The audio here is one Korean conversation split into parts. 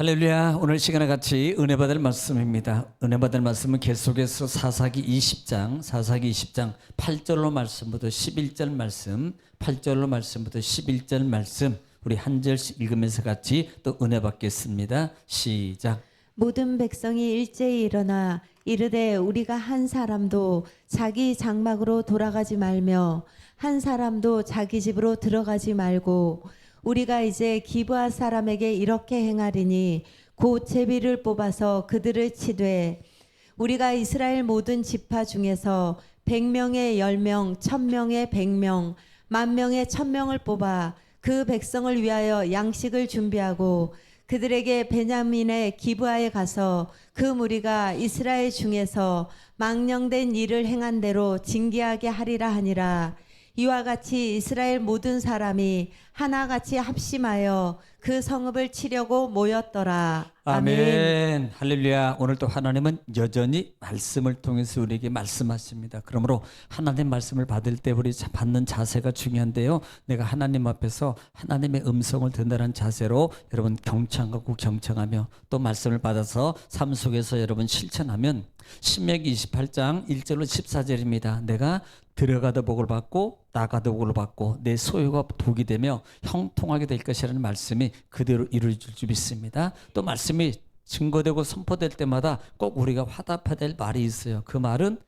할렐루야. 오늘 시간에 같이 은혜 받을 말씀입니다. 은혜 받을 말씀은 계속해서 사사기 20장 8절로 말씀부터 11절 말씀, 8절로 말씀부터 11절 말씀 우리 한 절씩 읽으면서 같이 또 은혜 받겠습니다. 시작. 모든 백성이 일제히 일어나 이르되 우리가 한 사람도 자기 장막으로 돌아가지 말며 한 사람도 자기 집으로 들어가지 말고 우리가 이제 기브아 사람에게 이렇게 행하리니 곧 제비를 뽑아서 그들을 치되 우리가 이스라엘 모든 지파 중에서 100명에 10명, 1000명에 100명, 10,000명에 1000명을 뽑아 그 백성을 위하여 양식을 준비하고 그들에게 베냐민의 기브아에 가서 그 무리가 이스라엘 중에서 망령된 일을 행한 대로 징계하게 하리라 하니라. 이와 같이 이스라엘 모든 사람이 하나같이 합심하여 그 성읍을 치려고 모였더라. 아멘. 할렐루야. 오늘 또 하나님은 여전히 말씀을 통해서 우리에게 말씀하십니다. 그러므로 하나님 말씀을 받을 때 우리 받는 자세가 중요한데요. 내가 하나님 앞에서 하나님의 음성을 듣는다는 자세로 여러분 경청하고 경청하며 또 말씀을 받아서 삶 속에서 여러분 실천하면 신명기 28장 1절로 14절입니다. 내가 들어가도 복을 받고 나가도 복을 받고 내 소유가 복이 되며 형통하게 될 것이라는 말씀이 그대로 이루어질 줄 믿습니다. 또 말씀이 증거되고 선포될 때마다 꼭 우리가 화답해야 될 말이 있어요. 그 말은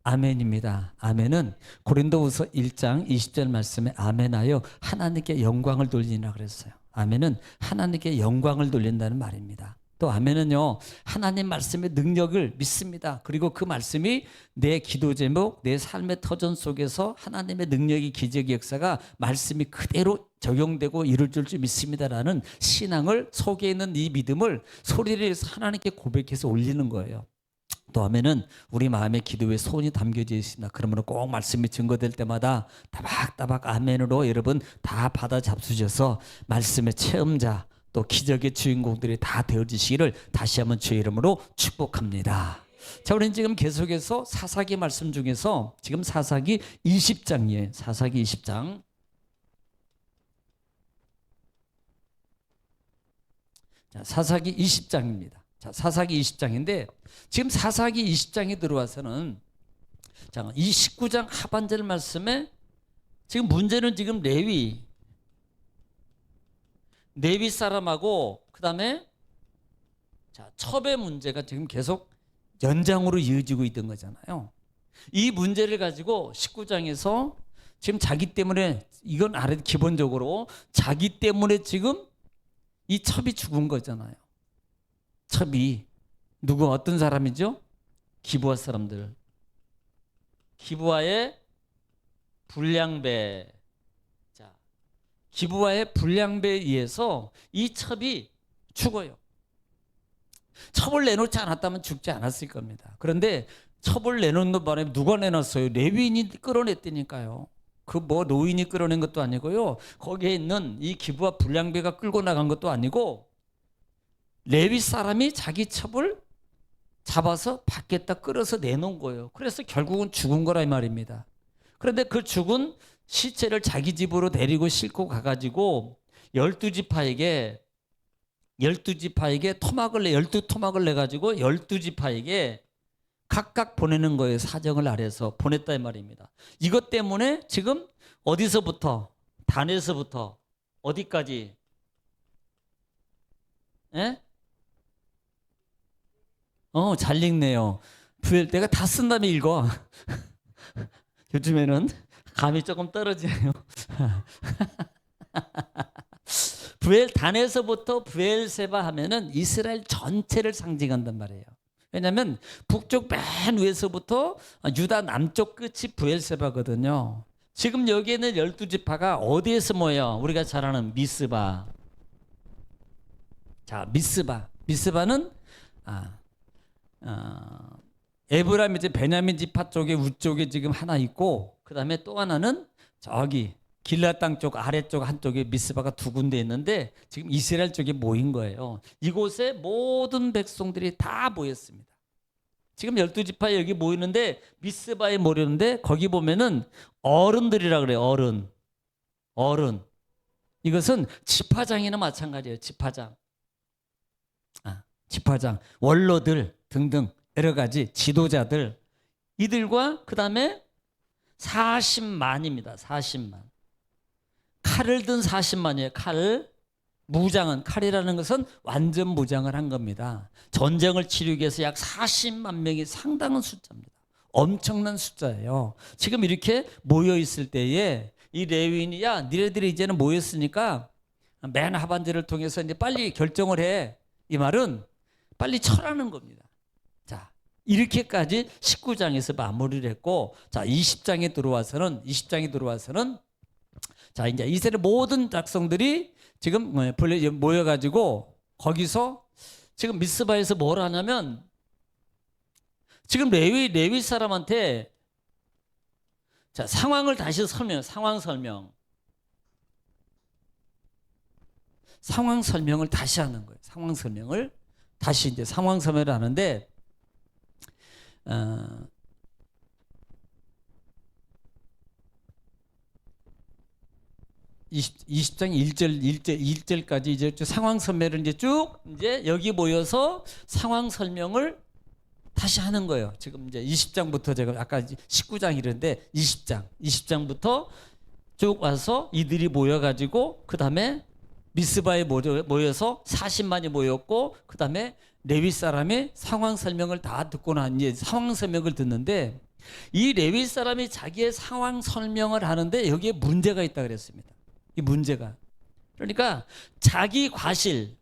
아멘입니다. 아멘은 고린도후서 1장 20절 말씀에 아멘하여 하나님께 영광을 돌리라 그랬어요. 아멘은 하나님께 영광을 돌린다는 말입니다. 또 아멘은요, 하나님 말씀의 능력을 믿습니다. 그리고 그 말씀이 내 기도 제목, 내 삶의 터전 속에서 하나님의 능력이 기적의 역사가 말씀이 그대로 적용되고 이루어질 줄 믿습니다라는 신앙을 속에 있는 이 믿음을 소리를 해서 하나님께 고백해서 올리는 거예요. 또 아멘은 우리 마음의 기도에 소원이 담겨져 있습니다. 그러므로 꼭 말씀이 증거될 때마다 따박따박 아멘으로 여러분 다 받아 잡수셔서 말씀의 체험자 또 기적의 주인공들이 다 되어지시기를 다시 한번 주의 이름으로 축복합니다. 자, 우리는 지금 계속해서 사사기 말씀 중에서 지금 사사기 20장이에요. 사사기 20장. 자, 사사기 20장입니다. 자, 사사기 20장인데 지금 사사기 20장에 들어와서는 자, 이 19장 하반절 말씀에 지금 문제는 지금 레위 사람하고 그다음에 자, 첩의 문제가 지금 계속 연장으로 이어지고 있던 거잖아요. 이 문제를 가지고 19장에서 지금 자기 때문에 이건 알아야 돼. 기본적으로 자기 때문에 지금 이 첩이 죽은 거잖아요. 첩이 누구 어떤 사람이죠? 기브아 사람들. 기브아의 불량배. 기브아의 불량배에 의해서 이 첩이 죽어요. 첩을 내놓지 않았다면 죽지 않았을 겁니다. 그런데 첩을 내놓는 바람에 누가 내놨어요? 레위인이 끌어냈다니까요. 그 뭐 노인이 끌어낸 것도 아니고요. 거기에 있는 이 기브아 불량배가 끌고 나간 것도 아니고 레위 사람이 자기 첩을 잡아서 받겠다 끌어서 내놓은 거예요. 그래서 결국은 죽은 거라 이 말입니다. 그런데 그 죽은 시체를 자기 집으로 데리고 싣고 가가지고 12지파에게 토막을 12토막을 내가지고 12지파에게 각각 보내는 거예요. 사정을 아래서 보냈다 이 말입니다. 이것 때문에 지금 어디서부터 단에서부터 어디까지 예? 잘 읽네요. 내가 다 쓴 다음에 읽어. 요즘에는 감이 조금 떨어지네요. 단에서부터 브엘세바 하면은 이스라엘 전체를 상징한단 말이에요. 왜냐하면 북쪽 맨 위에서부터 유다 남쪽 끝이 브엘세바거든요. 지금 여기에는 12지파가 어디에서 모여? 우리가 잘 아는 미스바. 자, 미스바는 에브라임 이제 베냐민 지파 쪽에 우쪽에 지금 하나 있고 그 다음에 또 하나는 저기 길라 땅 쪽 아래쪽 한쪽에 미스바가 두 군데 있는데 지금 이스라엘 쪽에 모인 거예요. 이곳에 모든 백성들이 다 모였습니다. 지금 12지파 여기 모이는데 미스바에 모이는데 거기 보면은 어른들이라 그래요. 어른. 이것은 지파장이나 마찬가지예요. 지파장. 지파장, 원로들 등등 여러 가지 지도자들, 이들과 그 다음에 40만입니다. 40만. 칼을 든 40만이에요. 칼. 무장은, 칼이라는 것은 완전 무장을 한 겁니다. 전쟁을 치르기 위해서 약 40만 명이 상당한 숫자입니다. 엄청난 숫자예요. 지금 이렇게 모여 있을 때에 이 레위인이, 야, 니네들이 이제는 모였으니까 맨 하반절을 통해서 이제 빨리 결정을 해. 이 말은 빨리 철하는 겁니다. 자, 이렇게까지 19장에서 마무리를 했고, 자, 20장에 들어와서는 자, 이제 이스라엘 모든 백성들이 지금 모여가지고 거기서 지금 미스바에서 뭘 하냐면, 지금 레위 사람한테 자, 상황을 다시 상황 설명을 다시 하는 거예요. 상황 설명을 하는데, 20장 1절까지 이제 상황 설명을 이제 여기 모여서 상황 설명을 다시 하는 거예요. 지금 이제 20장부터 제가 아까 19장 이랬는데 20장부터 쭉 와서 이들이 모여가지고 그 다음에 미스바에 모여서 40만이 모였고, 그 다음에 레위 사람의 상황 설명을 다 듣고 난 이제 상황 설명을 듣는데, 이 레위 사람이 자기의 상황 설명을 하는데 여기에 문제가 있다 그랬습니다. 이 문제가, 그러니까 자기 과실,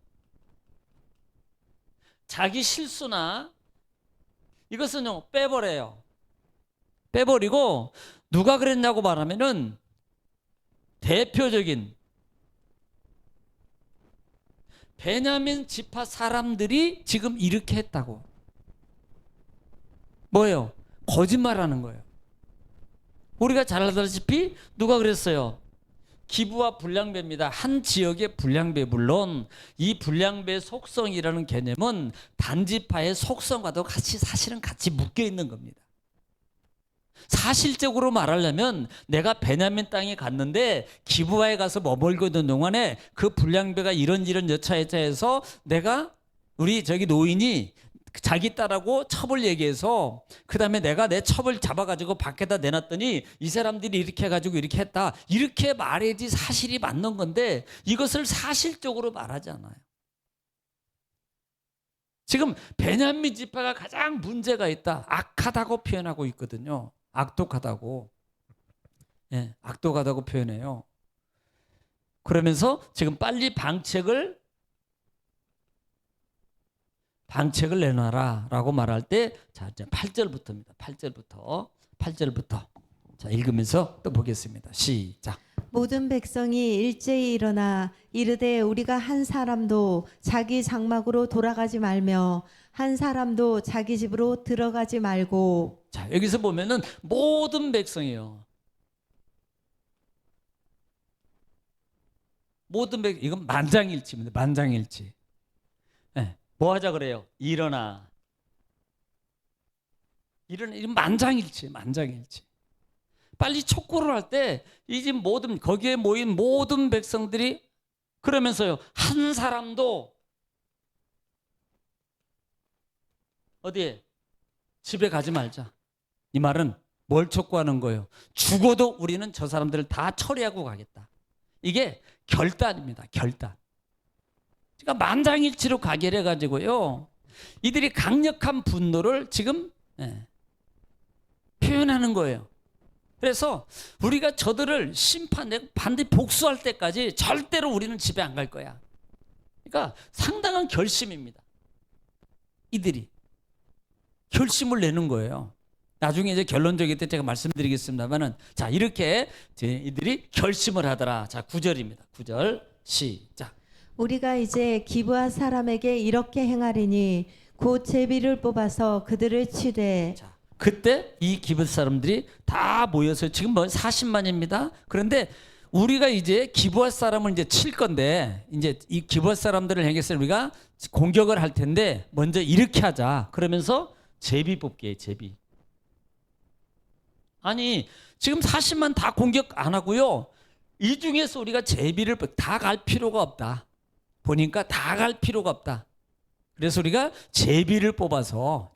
자기 실수나 이것은요 빼버리고 누가 그랬냐고 말하면은 대표적인 베냐민 지파 사람들이 지금 이렇게 했다고. 뭐예요? 거짓말하는 거예요. 우리가 잘 알다시피 누가 그랬어요? 기부와 불량배입니다. 한 지역의 불량배, 물론 이 불량배 속성이라는 개념은 단지파의 속성과도 사실은 같이 묶여 있는 겁니다. 사실적으로 말하려면 내가 베냐민 땅에 갔는데 기부하에 가서 머물고 있는 동안에 그 불량배가 이런 여차여차해서 내가 우리 저기 노인이 자기 딸하고 첩을 얘기해서 그 다음에 내가 내 첩을 잡아가지고 밖에다 내놨더니 이 사람들이 이렇게 해가지고 이렇게 했다, 이렇게 말해야지 사실이 맞는 건데 이것을 사실적으로 말하지 않아요. 지금 베냐민 지파가 가장 문제가 있다, 악하다고 표현하고 있거든요. 악독하다고, 예, 악독하다고 표현해요. 그러면서 지금 빨리 방책을 내놔라 라고 말할 때, 자, 이제 8절부터입니다. 8절부터 자, 읽으면서 또 보겠습니다. 시작. 모든 백성이 일제히 일어나 이르되 우리가 한 사람도 자기 장막으로 돌아가지 말며 한 사람도 자기 집으로 들어가지 말고. 자, 여기서 보면은 모든 백성이요. 이건 만장일치입니다. 만장일치. 네. 뭐 하자 그래요? 일어나. 이런 만장일치. 빨리 촉구를 할 때 이 집 거기에 모인 모든 백성들이 그러면서요, 한 사람도 어디에? 집에 가지 말자. 이 말은 뭘 촉구하는 거예요? 죽어도 우리는 저 사람들을 다 처리하고 가겠다. 이게 결단입니다. 결단. 그러니까 만장일치로 가게 해가지고요, 이들이 강력한 분노를 지금 표현하는 거예요. 그래서 우리가 저들을 반드시 복수할 때까지 절대로 우리는 집에 안 갈 거야. 그러니까 상당한 결심입니다. 이들이 결심을 내는 거예요. 나중에 이제 결론적일 때 제가 말씀드리겠습니다만은, 자, 이렇게 이들이 결심을 하더라. 자, 9절입니다. 9절 시작. 우리가 이제 기브아 사람에게 이렇게 행하리니 곧 제비를 뽑아서 그들을 치되. 자, 그때 이 기브아 사람들이 다 모여서 지금 40만입니다. 그런데 우리가 이제 기브아 사람을 이제 칠 건데, 이제 이 기브아 사람들을 향해서 우리가 공격을 할 텐데 먼저 이렇게 하자. 그러면서 제비 뽑기에 제비. 아니, 지금 40만 다 공격 안 하고요, 이 중에서 우리가 제비를 다 갈 필요가 없다. 보니까 다 갈 필요가 없다. 그래서 우리가 제비를 뽑아서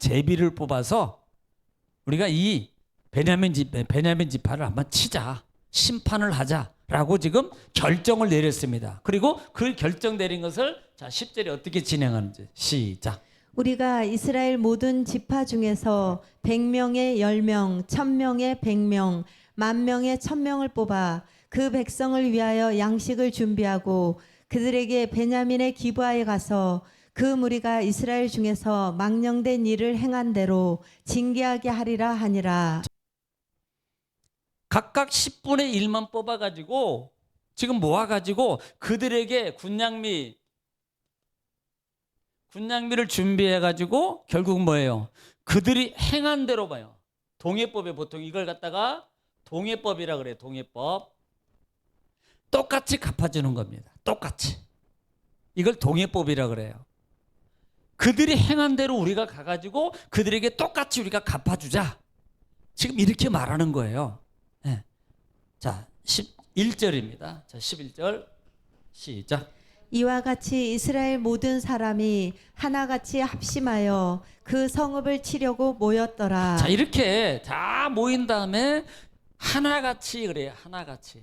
우리가 이 베냐민 지파를 한번 치자, 심판을 하자라고 지금 결정을 내렸습니다. 그리고 그 결정 내린 것을 자 10절에 어떻게 진행하는지 시작. 우리가 이스라엘 모든 지파 중에서 100명에 10명, 1000명에 100명, 10,000명에 1000명을 뽑아 그 백성을 위하여 양식을 준비하고 그들에게 베냐민의 기브아에 가서 그 무리가 이스라엘 중에서 망령된 일을 행한 대로 징계하게 하리라 하니라. 각각 10분의 1만 뽑아가지고 지금 모아가지고 그들에게 군량미를 준비해가지고 결국 뭐예요? 그들이 행한 대로 봐요. 동해법에 보통 이걸 갖다가 동해법이라 그래요. 동해법. 똑같이 갚아주는 겁니다. 똑같이. 이걸 동해법이라 그래요. 그들이 행한 대로 우리가 가가지고 그들에게 똑같이 우리가 갚아주자. 지금 이렇게 말하는 거예요. 네. 자, 11절입니다. 자, 11절 시작. 이와 같이 이스라엘 모든 사람이 하나같이 합심하여 그 성읍을 치려고 모였더라. 자, 이렇게 다 모인 다음에 하나같이 그래요. 하나같이.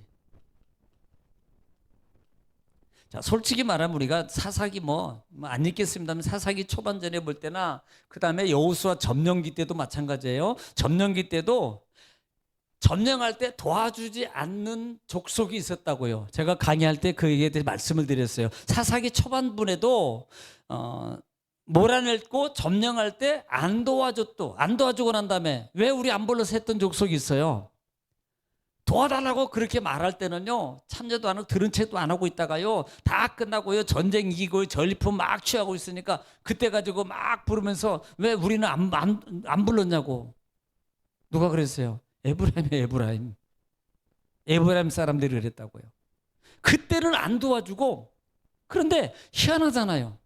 자, 솔직히 말하면 우리가 사사기 안 읽겠습니다만 사사기 초반전에 볼 때나 그 다음에 여호수아 점령기 때도 마찬가지예요. 점령기 때도 점령할 때 도와주지 않는 족속이 있었다고요. 제가 강의할 때 그 얘기에 대해 말씀을 드렸어요. 사사기 초반분에도 몰아냈고 점령할 때 안 도와주고 난 다음에 왜 우리 안 불러서 했던 족속이 있어요. 도와달라고 그렇게 말할 때는요, 참여도 안 하고 들은 책도 안 하고 있다가요, 다 끝나고요, 전쟁 이기고 전리품 막 취하고 있으니까 그때 가지고 막 부르면서 왜 우리는 안 불렀냐고. 누가 그랬어요? 에브라임 사람들이 그랬다고요. 그때는 안 도와주고. 그런데 희한하잖아요.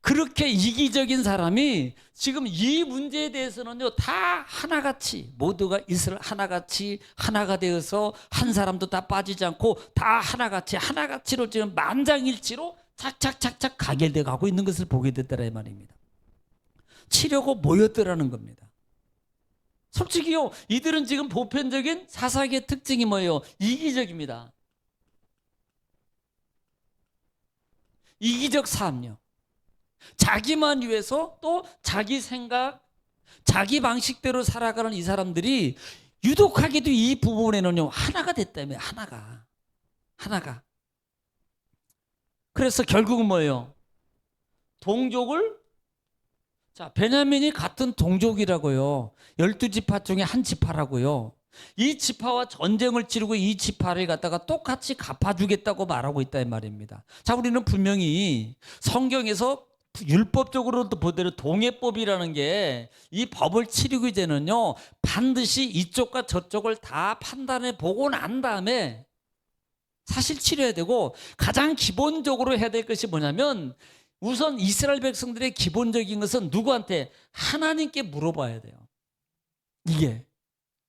그렇게 이기적인 사람이 지금 이 문제에 대해서는요, 다 하나같이 모두가 이스라엘 하나같이 하나가 되어서 한 사람도 다 빠지지 않고 다 하나같이로 지금 만장일치로 착착착착 가결돼 가고 있는 것을 보게 됐다라 이 말입니다. 치려고 모였더라는 겁니다. 솔직히요, 이들은 지금 보편적인 사사기의 특징이 뭐예요? 이기적입니다. 이기적 삶요. 자기만 위해서 또 자기 생각, 자기 방식대로 살아가는 이 사람들이 유독하게도 이 부분에는요, 하나가 됐다며. 하나가. 그래서 결국은 뭐예요? 동족을, 자, 베냐민이 같은 동족이라고요. 12지파 중에 한 지파라고요. 이 지파와 전쟁을 치르고 이 지파를 갖다가 똑같이 갚아주겠다고 말하고 있다 이 말입니다. 자, 우리는 분명히 성경에서 율법적으로도 보더라도 동해법이라는 게 이 법을 치르기 전에는요, 반드시 이쪽과 저쪽을 다 판단해 보고 난 다음에 사실 치려야 되고, 가장 기본적으로 해야 될 것이 뭐냐면 우선 이스라엘 백성들의 기본적인 것은 누구한테? 하나님께 물어봐야 돼요. 이게.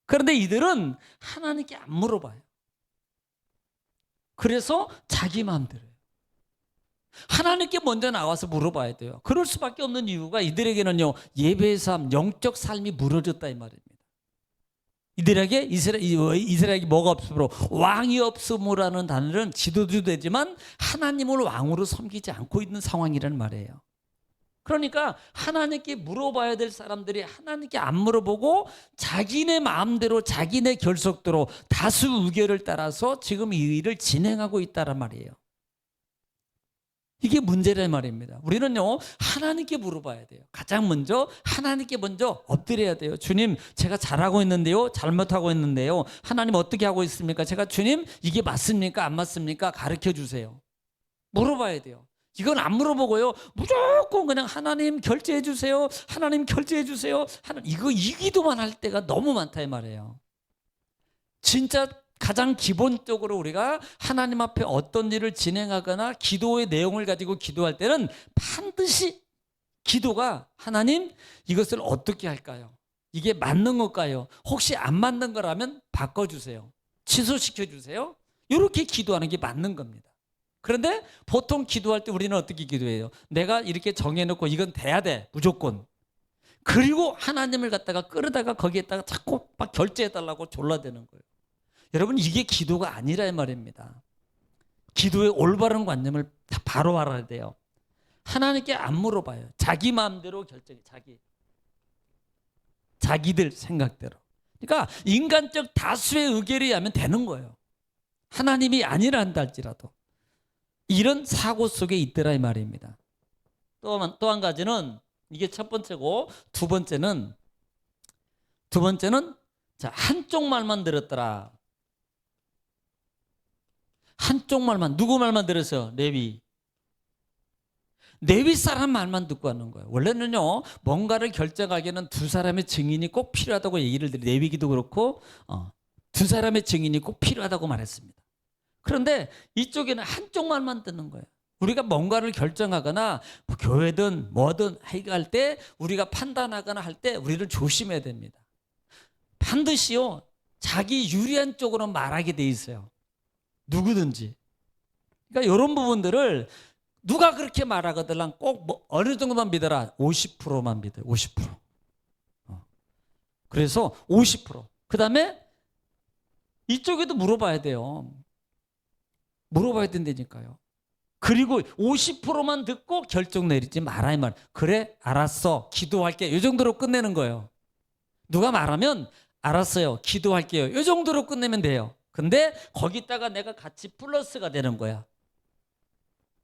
그런데 이들은 하나님께 안 물어봐요. 그래서 자기 마음대로 해요. 하나님께 먼저 나와서 물어봐야 돼요. 그럴 수밖에 없는 이유가 이들에게는요, 예배의 삶, 영적 삶이 무너졌다 이 말입니다. 이들에게 이스라엘에게 뭐가 없으므로 왕이 없으므라는 단어는 지도도 되지만 하나님을 왕으로 섬기지 않고 있는 상황이라는 말이에요. 그러니까 하나님께 물어봐야 될 사람들이 하나님께 안 물어보고 자기네 마음대로 자기네 결속대로 다수 의견을 따라서 지금 이 일을 진행하고 있다란 말이에요. 이게 문제란 말입니다. 우리는요, 하나님께 물어봐야 돼요. 가장 먼저 하나님께 먼저 엎드려야 돼요. 주님, 제가 잘하고 있는데요, 잘못하고 있는데요, 하나님 어떻게 하고 있습니까? 제가 주님, 이게 맞습니까? 안 맞습니까? 가르쳐 주세요. 물어봐야 돼요. 이건 안 물어보고요, 무조건 그냥 하나님 결제해 주세요, 하나님 결제해 주세요, 이거 이 기도만 할 때가 너무 많다 이 말이에요. 진짜 가장 기본적으로 우리가 하나님 앞에 어떤 일을 진행하거나 기도의 내용을 가지고 기도할 때는 반드시 기도가 하나님, 이것을 어떻게 할까요? 이게 맞는 걸까요? 혹시 안 맞는 거라면 바꿔주세요. 취소시켜 주세요. 이렇게 기도하는 게 맞는 겁니다. 그런데 보통 기도할 때 우리는 어떻게 기도해요? 내가 이렇게 정해놓고 이건 돼야 돼, 무조건. 그리고 하나님을 갖다가 끌어다가 거기에다가 자꾸 막 결제해달라고 졸라대는 거예요. 여러분, 이게 기도가 아니라 이 말입니다. 기도의 올바른 관념을 다 바로 알아야 돼요. 하나님께 안 물어봐요. 자기 마음대로 결정해. 자기들 생각대로. 그러니까 인간적 다수의 의견에 의하면 되는 거예요. 하나님이 아니라 한다 할지라도. 이런 사고 속에 있더라 이 말입니다. 또 한 가지는, 이게 첫 번째고, 두 번째는 자, 한쪽 말만 들었더라. 한쪽 말만. 누구 말만 들었어요? 레위 사람 말만 듣고 하는 거예요. 원래는요, 뭔가를 결정하기에는 두 사람의 증인이 꼭 필요하다고 얘기를 드려요. 레위기도 그렇고 두 사람의 증인이 꼭 필요하다고 말했습니다. 그런데 이쪽에는 한쪽 말만 듣는 거예요. 우리가 뭔가를 결정하거나 뭐 교회든 뭐든 할 때, 우리가 판단하거나 할 때 우리를 조심해야 됩니다. 반드시요, 자기 유리한 쪽으로 말하게 돼 있어요. 누구든지. 그러니까 이런 부분들을 누가 그렇게 말하거든 꼭 뭐 어느 정도만 믿어라. 50%만 믿어요. 50%. 그래서 50%. 그다음에 이쪽에도 물어봐야 돼요. 물어봐야 된다니까요. 그리고 50%만 듣고 결정 내리지 마라 이 말. 그래, 알았어, 기도할게. 이 정도로 끝내는 거예요. 누가 말하면 알았어요, 기도할게요. 이 정도로 끝내면 돼요. 근데 거기다가 내가 같이 플러스가 되는 거야.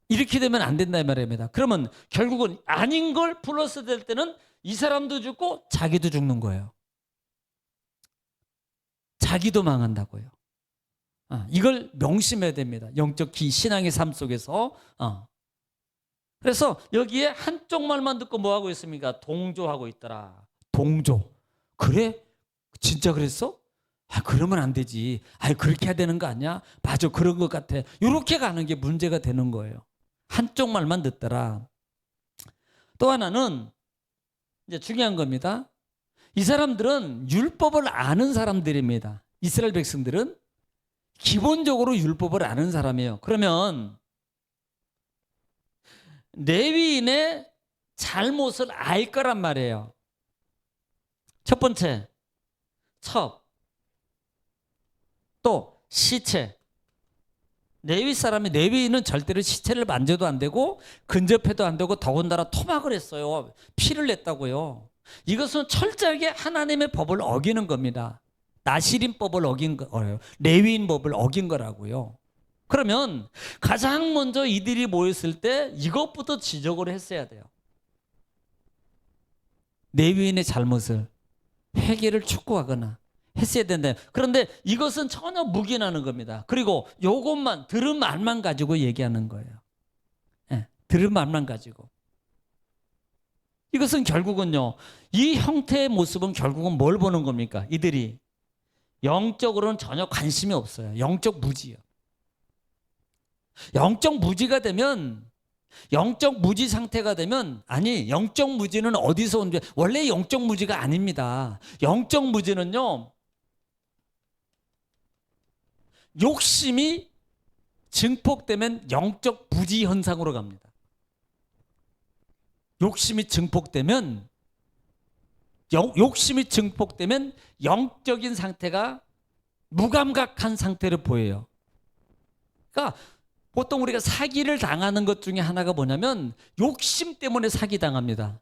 이렇게 되면 안 된다 이 말입니다. 그러면 결국은 아닌 걸 플러스 될 때는 이 사람도 죽고 자기도 죽는 거예요. 자기도 망한다고요. 이걸 명심해야 됩니다. 영적 신앙의 삶 속에서. 그래서 여기에 한쪽 말만 듣고 뭐 하고 있습니까? 동조하고 있더라. 동조. 그래? 진짜 그랬어? 그러면 안 되지. 그렇게 해야 되는 거 아니야? 맞아, 그런 것 같아. 이렇게 가는 게 문제가 되는 거예요. 한쪽 말만 듣더라. 또 하나는 이제 중요한 겁니다. 이 사람들은 율법을 아는 사람들입니다. 이스라엘 백성들은 기본적으로 율법을 아는 사람이에요. 그러면 레위인의 잘못을 알 거란 말이에요. 첫 번째, 첩, 또 시체. 레위인은 절대로 시체를 만져도 안 되고 근접해도 안 되고, 더군다나 토막을 했어요. 피를 냈다고요. 이것은 철저하게 하나님의 법을 어기는 겁니다. 나시린법을 어긴 거예요. 레위인 법을 어긴 거라고요. 그러면 가장 먼저 이들이 모였을 때 이것부터 지적을 했어야 돼요. 레위인의 잘못을, 회개를 촉구하거나 했어야 된다. 그런데 이것은 전혀 묵인하는 겁니다. 그리고 요것만, 들은 말만 가지고 얘기하는 거예요. 들은 말만 가지고. 이것은 결국은요, 이 형태의 모습은 결국은 뭘 보는 겁니까? 이들이 영적으로는 전혀 관심이 없어요. 영적 무지요. 영적 무지가 되면, 영적 무지 상태가 되면, 영적 무지는 어디서 온 게, 원래 영적 무지가 아닙니다. 영적 무지는요, 욕심이 증폭되면 영적 부지 현상으로 갑니다. 욕심이 증폭되면 영적인 상태가 무감각한 상태를 보여요. 그러니까 보통 우리가 사기를 당하는 것 중에 하나가 뭐냐면 욕심 때문에 사기당합니다.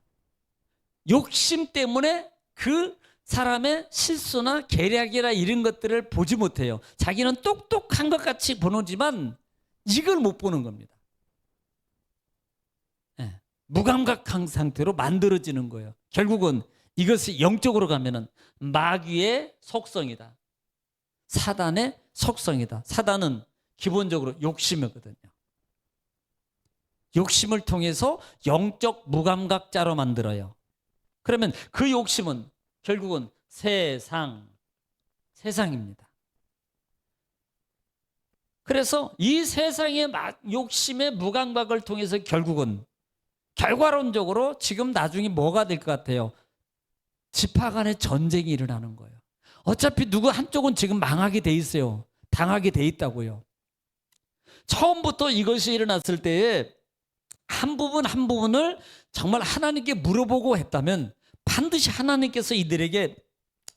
욕심 때문에 그 사람의 실수나 계략이나 이런 것들을 보지 못해요. 자기는 똑똑한 것 같이 보지만 이걸 못 보는 겁니다. 무감각한 상태로 만들어지는 거예요. 결국은 이것이 영적으로 가면은 마귀의 속성이다. 사단의 속성이다. 사단은 기본적으로 욕심이거든요. 욕심을 통해서 영적 무감각자로 만들어요. 그러면 그 욕심은 결국은 세상입니다. 그래서 이 세상의 욕심의 무감각을 통해서 결국은 결과론적으로 지금 나중에 뭐가 될 것 같아요? 지파 간의 전쟁이 일어나는 거예요. 어차피 누구 한쪽은 지금 망하게 돼 있어요. 당하게 돼 있다고요. 처음부터 이것이 일어났을 때에 한 부분 한 부분을 정말 하나님께 물어보고 했다면 반드시 하나님께서 이들에게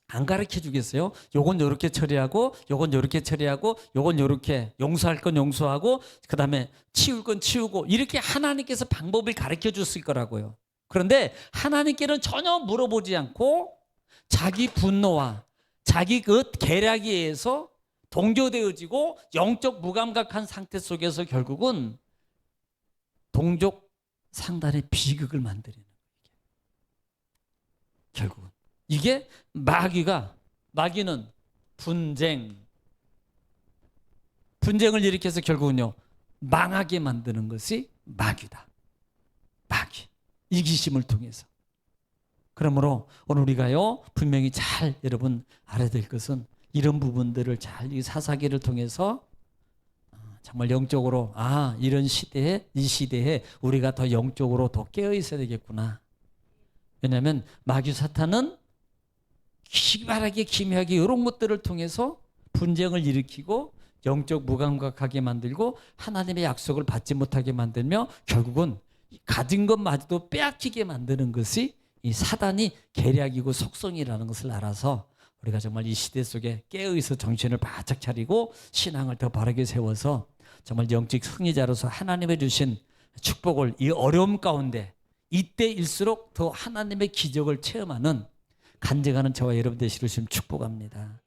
안 가르쳐 주겠어요? 요건 요렇게 처리하고 요건 요렇게 처리하고 요건 요렇게 용서할 건 용서하고 그다음에 치울 건 치우고 이렇게 하나님께서 방법을 가르쳐 줬을 거라고요. 그런데 하나님께는 전혀 물어보지 않고 자기 분노와 자기 그 계략에 의해서 동조되어지고 영적 무감각한 상태 속에서 결국은 동족 상단의 비극을 만드는 거예요. 결국은 이게 마귀는 분쟁을 일으켜서 결국은요 망하게 만드는 것이 마귀다. 마귀 이기심을 통해서. 그러므로 오늘 우리가요 분명히 잘 여러분 알아야 될 것은 이런 부분들을 잘 이 사사기를 통해서 정말 영적으로 이런 시대에 이 시대에 우리가 더 영적으로 더 깨어 있어야 되겠구나. 왜냐하면 마귀 사탄은 기발하게 기묘하게 이런 것들을 통해서 분쟁을 일으키고 영적 무감각하게 만들고 하나님의 약속을 받지 못하게 만들며 결국은 가진 것마저도 빼앗기게 만드는 것이 이 사단이 계략이고 속성이라는 것을 알아서 우리가 정말 이 시대 속에 깨어있어 정신을 바짝 차리고 신앙을 더 바르게 세워서 정말 영적 승리자로서 하나님의 주신 축복을 이 어려움 가운데 이때일수록 더 하나님의 기적을 체험하는 간증하는 저와 여러분 되시기를 주님 축복합니다.